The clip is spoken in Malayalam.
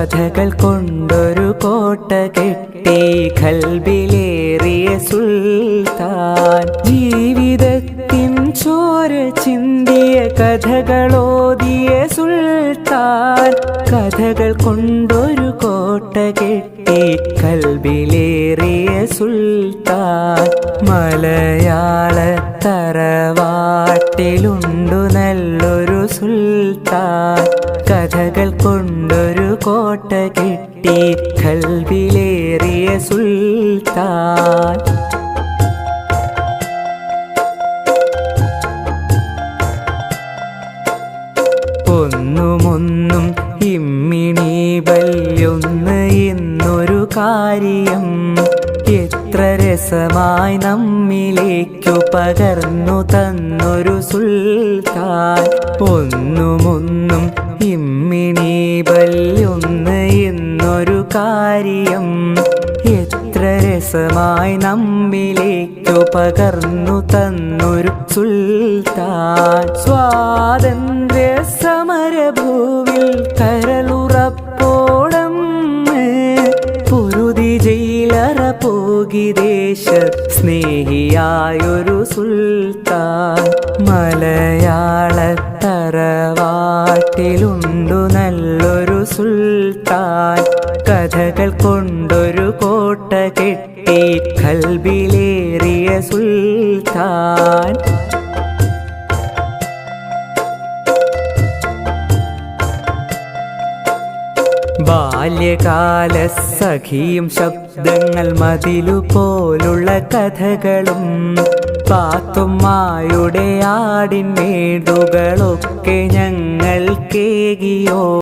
കഥകൾ കൊണ്ടൊരു കോട്ട കെട്ടി ഖൽബിലേറിയ സുൽത്താൻ. ജീവിതത്തിൻ ചോര ചിന്തിയ കഥകളോതിയ സുൽത്താൻ. കഥകൾ കൊണ്ടൊരു കോട്ട കെട്ടി ഖൽബിലേറിയ സുൽത്താൻ. മലയാള തറവാട്ടിലുണ്ടു നല്ലൊരു സുൽത്താൻ. കഥകൾ കൊണ്ടൊരു കോട്ട കെട്ടി ഖൽബിലേറിയ സുൽത്താൻ. ഒന്നുമൊന്നും ഇമ്മിണി വല്യൊന്ന് എന്നൊരു കാര്യം എത്ര രസമായി നമ്മിലേക്കു പകർന്നു തന്നൊരു സുൽത്താൻ. ഒന്നുമൊന്നും ഇമ്മിണി വല്യൊന്ന് എന്നൊരു കാര്യം എത്ര രസമായി നമ്മിലേക്കു പകർന്നു തന്നൊരു സുൽത്താൻ. സ്വാതന്ത്ര്യ സമരഭൂവിൽ കരളുറപ്പോടം പൊരുതി ജയിലറ പോകി ദേശ സ്നേഹിയായൊരു സുൽത്താൻ. മലയാള തറവാട്ടിലുണ്ടു നല്ലൊരു സുൽത്താൻ. കഥകൾ കൊണ്ടൊരു കോട്ട കെട്ടി ഖൽബിലേറിയ സുൽത്താൻ. ബാല്യകാല സഖിയും ശബ്ദങ്ങൾ മതിലുപോലുള്ള കഥകളും പാത്തുമ്മായുടെ ആടിൻ മേടുകളൊക്കെ ഞങ്ങൾ കേകിയോ.